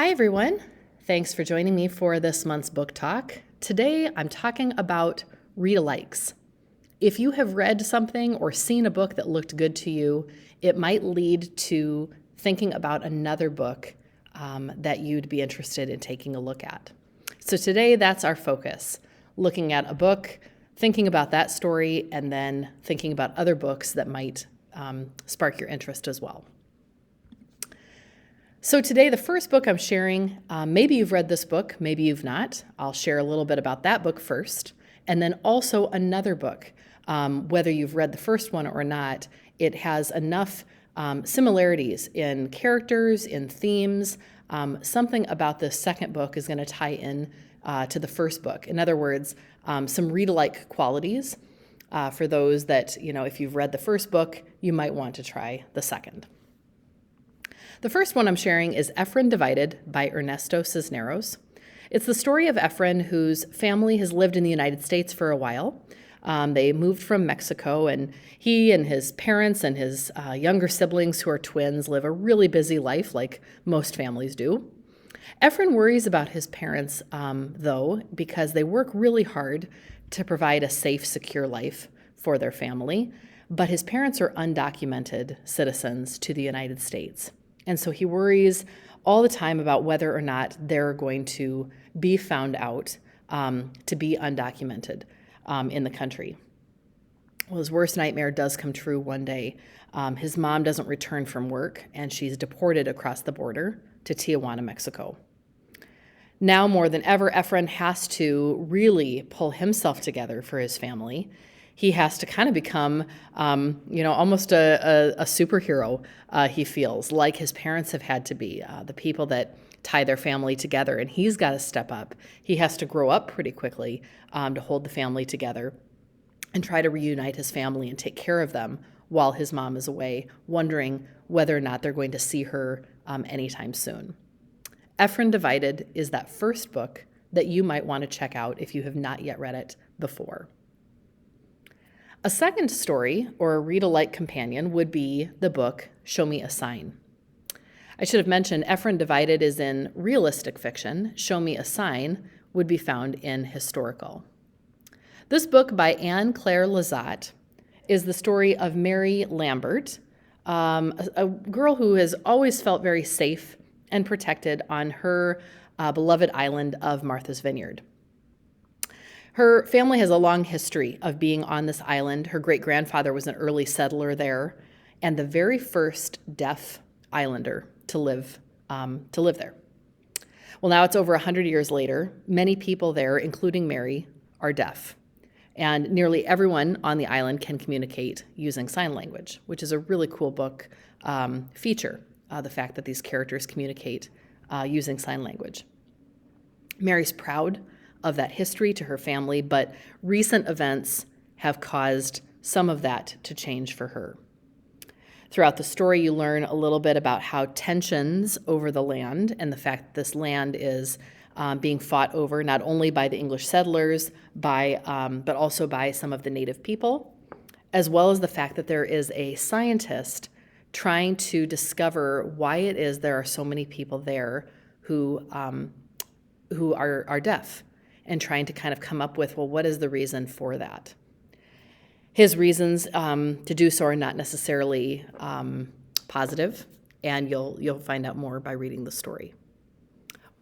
Hi, everyone. Thanks for joining me for this month's book talk. Today, I'm talking about read-alikes. If you have read something or seen a book that looked good to you, it might lead to thinking about another book that you'd be interested in taking a look at. So today, that's our focus, looking at a book, thinking about that story, and then thinking about other books that might spark your interest as well. So today, the first book I'm sharing, maybe you've read this book, maybe you've not. I'll share a little bit about that book first, and then also another book. Whether you've read the first one or not, it has enough similarities in characters, in themes. Something about this second book is going to tie in to the first book. In other words, some read-alike qualities for those that, if you've read the first book, you might want to try the second. The first one I'm sharing is Efren Divided by Ernesto Cisneros. It's the story of Efren, whose family has lived in the United States for a while. They moved from Mexico, and he and his parents and his younger siblings, who are twins, live a really busy life like most families do. Efren worries about his parents, though, because they work really hard to provide a safe, secure life for their family, but his parents are undocumented citizens to the United States. And so he worries all the time about whether or not they're going to be found out to be undocumented in the country. Well, his worst nightmare does come true one day. His mom doesn't return from work, and she's deported across the border to Tijuana, Mexico. Now more than ever, Efren has to really pull himself together for his family. He has to kind of become, almost a superhero, he feels, like his parents have had to be, the people that tie their family together. And he's got to step up. He has to grow up pretty quickly to hold the family together and try to reunite his family and take care of them while his mom is away, wondering whether or not they're going to see her anytime soon. Efren Divided is that first book that you might want to check out if you have not yet read it before. A second story, or a read-alike companion, would be the book Show Me a Sign. I should have mentioned Efren Divided is in realistic fiction. Show Me a Sign would be found in historical. This book by Anne Claire Lazat is the story of Mary Lambert, a girl who has always felt very safe and protected on her beloved island of Martha's Vineyard. Her family has a long history of being on this island. Her great-grandfather was an early settler there and the very first deaf islander to live there. Well, now it's over 100 years later. Many people there, including Mary, are deaf. And nearly everyone on the island can communicate using sign language, which is a really cool book feature, the fact that these characters communicate using sign language. Mary's proud of that history to her family, but recent events have caused some of that to change for her. Throughout the story, you learn a little bit about how tensions over the land and the fact that this land is being fought over not only by the English settlers, but also by some of the native people, as well as the fact that there is a scientist trying to discover why it is there are so many people there who are deaf, and trying to kind of come up with, well, what is the reason for that? His reasons to do so are not necessarily positive, and you'll find out more by reading the story.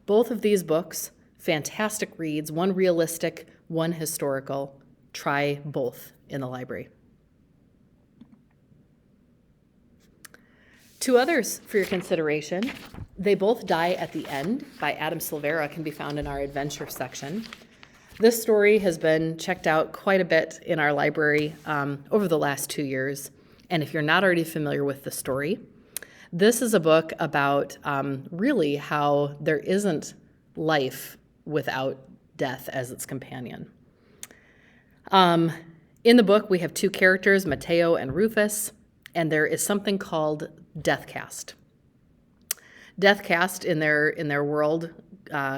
Both of these books, fantastic reads, one realistic, one historical. Try both in the library. Two others for your consideration. They Both Die at the End by Adam Silvera can be found in our adventure section. This story has been checked out quite a bit in our library over the last 2 years. And if you're not already familiar with the story, this is a book about really how there isn't life without death as its companion. In the book, we have two characters, Mateo and Rufus, and there is something called Deathcast. Deathcast in their world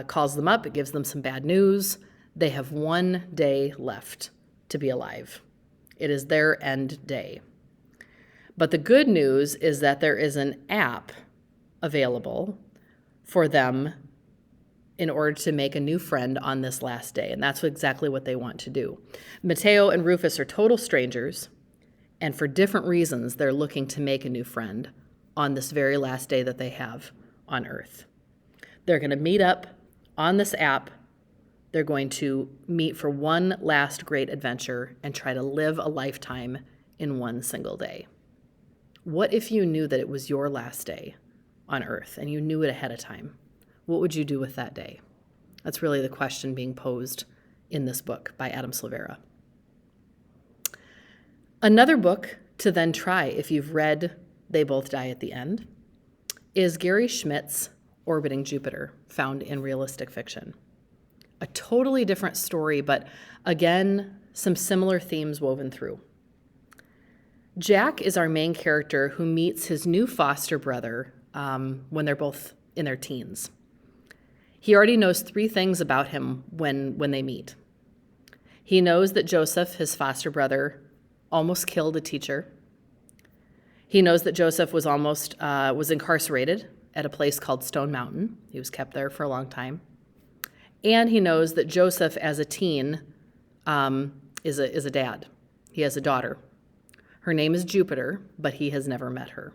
calls them up. It gives them some bad news. They have 1 day left to be alive. It is their end day. But the good news is that there is an app available for them in order to make a new friend on this last day. And that's exactly what they want to do. Mateo and Rufus are total strangers, and for different reasons, they're looking to make a new friend on this very last day that they have on Earth. They're going to meet up on this app. They're going to meet for one last great adventure and try to live a lifetime in one single day. What if you knew that it was your last day on Earth and you knew it ahead of time? What would you do with that day? That's really the question being posed in this book by Adam Silvera. Another book to then try, if you've read They Both Die at the End, is Gary Schmidt's Orbiting Jupiter, found in Realistic Fiction. A totally different story, but again, some similar themes woven through. Jack is our main character who meets his new foster brother when they're both in their teens. He already knows 3 things about him when they meet. He knows that Joseph, his foster brother, almost killed a teacher. He knows that Joseph was incarcerated at a place called Stone Mountain. He was kept there for a long time. And he knows that Joseph, as a teen, is a dad. He has a daughter. Her name is Jupiter, but he has never met her.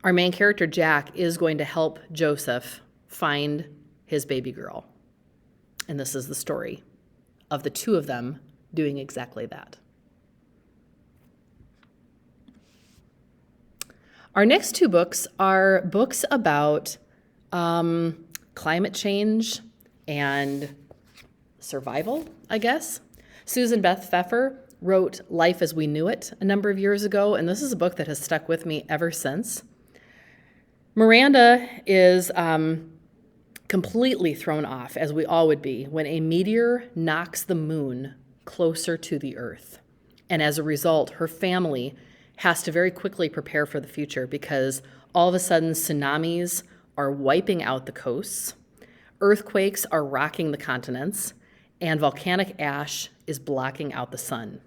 Our main character, Jack, is going to help Joseph find his baby girl. And this is the story of the 2 of them doing exactly that. Our next 2 books are books about climate change and survival, I guess. Susan Beth Pfeffer wrote Life as We Knew It a number of years ago, and this is a book that has stuck with me ever since. Miranda is completely thrown off, as we all would be, when a meteor knocks the moon closer to the Earth. And as a result, her family has to very quickly prepare for the future because all of a sudden tsunamis are wiping out the coasts, earthquakes are rocking the continents, and volcanic ash is blocking out the sun.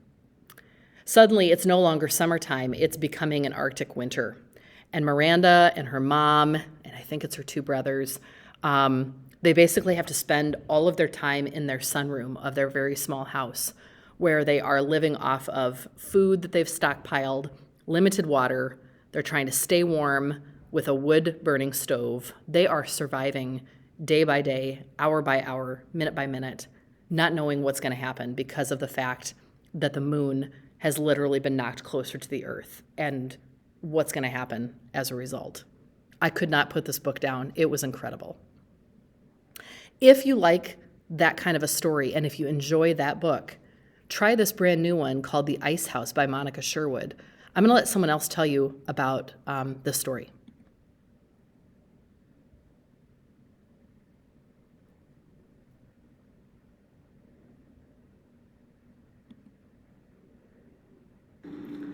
Suddenly, it's no longer summertime, it's becoming an Arctic winter. And Miranda and her mom, and I think it's her 2 brothers, they basically have to spend all of their time in their sunroom of their very small house, where they are living off of food that they've stockpiled, limited water. They're trying to stay warm with a wood-burning stove. They are surviving day by day, hour by hour, minute by minute, not knowing what's going to happen because of the fact that the moon has literally been knocked closer to the Earth and what's going to happen as a result. I could not put this book down. It was incredible. If you like that kind of a story and if you enjoy that book, try this brand new one called The Ice House by Monica Sherwood. I'm going to let someone else tell you about this story.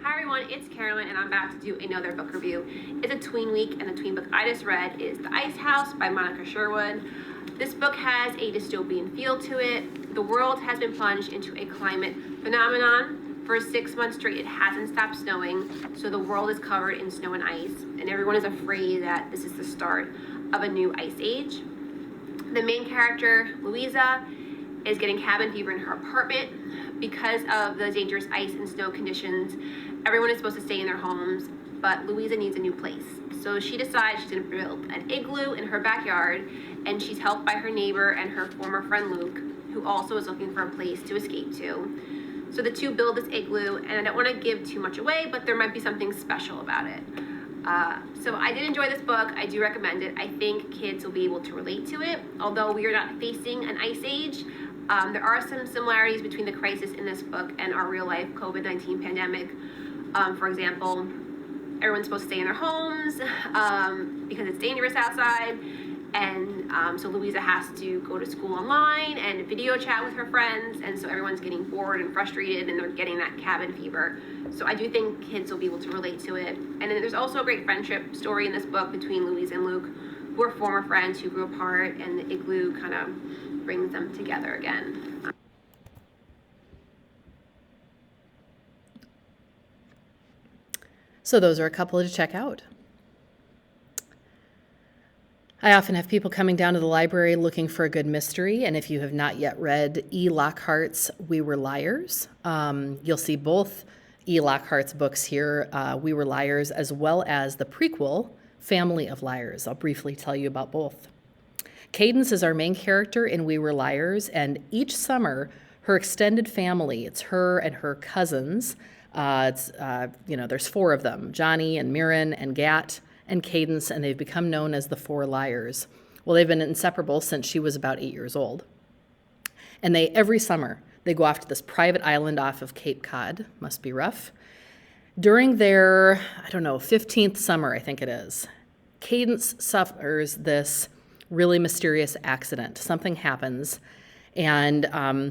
Hi everyone, it's Carolyn and I'm about to do another book review. It's a tween week and the tween book I just read is The Ice House by Monica Sherwood. This book has a dystopian feel to it. The world has been plunged into a climate phenomenon. For 6 months straight it hasn't stopped snowing, so the world is covered in snow and ice, and everyone is afraid that this is the start of a new ice age. The main character, Louisa, is getting cabin fever in her apartment because of the dangerous ice and snow conditions. Everyone is supposed to stay in their homes, but Louisa needs a new place. So she decides she's going to build an igloo in her backyard, and she's helped by her neighbor and her former friend Luke, who also is looking for a place to escape to. So the 2 build this igloo, and I don't want to give too much away, but there might be something special about it. So I did enjoy this book. I do recommend it. I think kids will be able to relate to it. Although we are not facing an ice age, there are some similarities between the crisis in this book and our real life COVID-19 pandemic. For example, everyone's supposed to stay in their homes because it's dangerous outside. And so Louisa has to go to school online and video chat with her friends. And so everyone's getting bored and frustrated and they're getting that cabin fever. So I do think kids will be able to relate to it. And then there's also a great friendship story in this book between Louisa and Luke, who are former friends who grew apart, and the igloo kind of brings them together again. So those are a couple to check out. I often have people coming down to the library looking for a good mystery, and if you have not yet read E. Lockhart's We Were Liars, you'll see both E. Lockhart's books here, We Were Liars, as well as the prequel, Family of Liars. I'll briefly tell you about both. Cadence is our main character in We Were Liars, and each summer, her extended family, it's her and her cousins, there's 4 of them, Johnny and Mirren and Gat and Cadence, and they've become known as the 4 Liars. Well, they've been inseparable since she was about 8 years old. And every summer, they go off to this private island off of Cape Cod. Must be rough. During their, 15th summer, I think it is, Cadence suffers this really mysterious accident. Something happens, and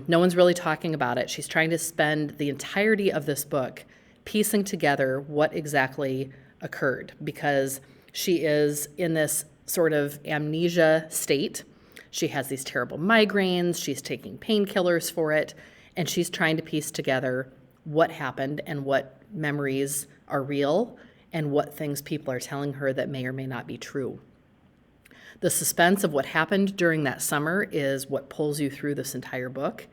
no one's really talking about it. She's trying to spend the entirety of this book piecing together what exactly occurred, because she is in this sort of amnesia state. She has these terrible migraines, she's taking painkillers for it, and she's trying to piece together what happened and what memories are real and what things people are telling her that may or may not be true. The suspense of what happened during that summer is what pulls you through this entire book,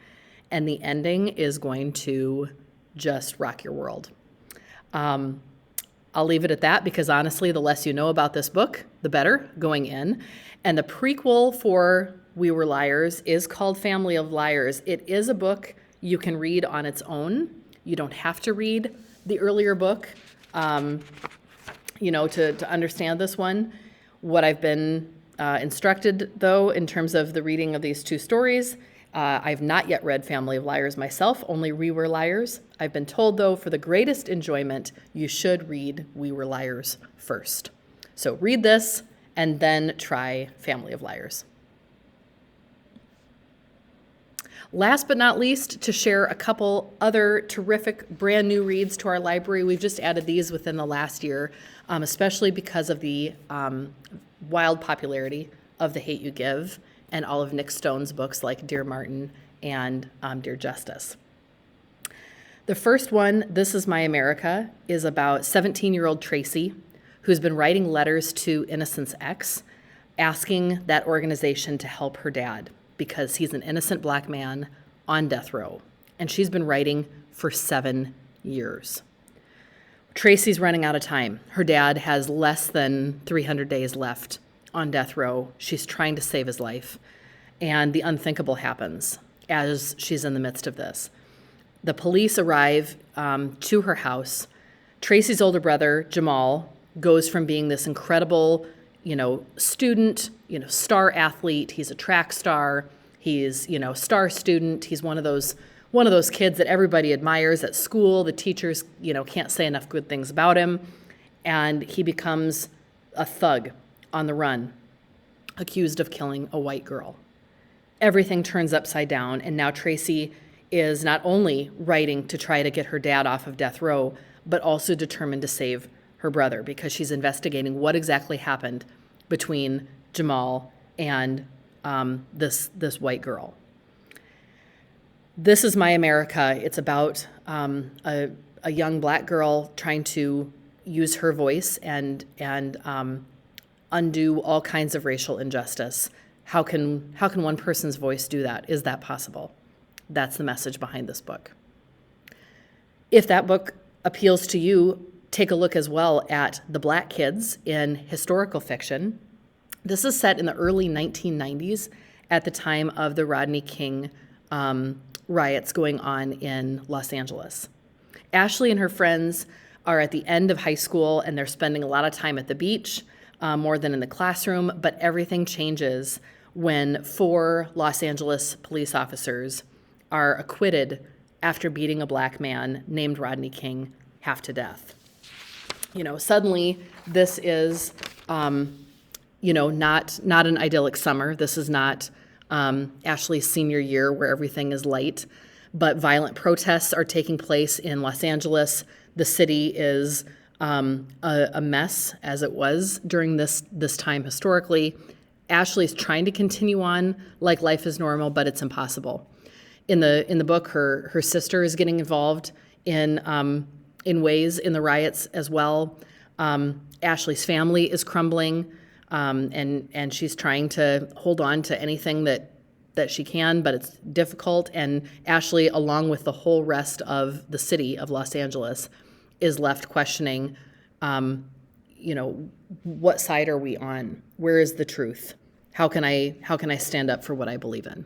and the ending is going to just rock your world. I'll leave it at that because honestly, the less you know about this book, the better going in. And the prequel for We Were Liars is called Family of Liars. It is a book you can read on its own. You don't have to read the earlier book, to understand this one. What I've been instructed, though, in terms of the reading of these 2 stories, I've not yet read Family of Liars myself, only We Were Liars. I've been told, though, for the greatest enjoyment, you should read We Were Liars first. So read this and then try Family of Liars. Last but not least, to share a couple other terrific brand new reads to our library. We've just added these within the last year, especially because of the wild popularity of The Hate U Give and all of Nick Stone's books like Dear Martin and Dear Justice. The first one, This Is My America, is about 17-year-old Tracy, who's been writing letters to Innocence X, asking that organization to help her dad because he's an innocent black man on death row. And she's been writing for 7 years. Tracy's running out of time. Her dad has less than 300 days left on death row. She's trying to save his life. And the unthinkable happens as she's in the midst of this. The police arrive to her house. Tracy's older brother, Jamal, goes from being this incredible, student, star athlete. He's a track star. He's, star student. He's one of those kids that everybody admires at school. The teachers, can't say enough good things about him. And he becomes a thug on the run, accused of killing a white girl. Everything turns upside down, and now Tracy is not only writing to try to get her dad off of death row, but also determined to save her brother because she's investigating what exactly happened between Jamal and this white girl. This Is My America. It's about a young black girl trying to use her voice and undo all kinds of racial injustice. How can one person's voice do that? Is that possible? That's the message behind this book. If that book appeals to you, take a look as well at the black kids in historical fiction. This is set in the early 1990s at the time of the Rodney King riots going on in Los Angeles. Ashley and her friends are at the end of high school and they're spending a lot of time at the beach, more than in the classroom, but everything changes when 4 Los Angeles police officers are acquitted after beating a black man named Rodney King half to death. Suddenly this is, not an idyllic summer. This is not Ashley's senior year where everything is light, but violent protests are taking place in Los Angeles. The city is a mess, as it was during this time historically. Ashley's trying to continue on like life is normal, but it's impossible. In the book, her sister is getting involved in ways in the riots as well. Ashley's family is crumbling. and she's trying to hold on to anything that she can, but it's difficult. And Ashley, along with the whole rest of the city of Los Angeles, is left questioning, what side are we on? Where is the truth? How can I stand up for what I believe in?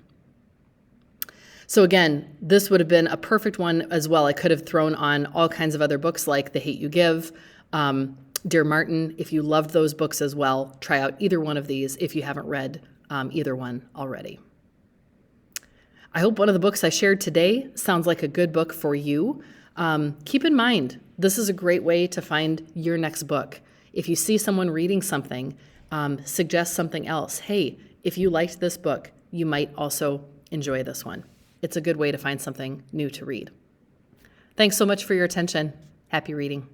So again, this would have been a perfect one as well. I could have thrown on all kinds of other books like The Hate You Give, Dear Martin. If you loved those books as well, try out either one of these if you haven't read either one already. I hope one of the books I shared today sounds like a good book for you. Keep in mind, this is a great way to find your next book. If you see someone reading something, suggest something else. Hey, if you liked this book, you might also enjoy this one. It's a good way to find something new to read. Thanks so much for your attention. Happy reading.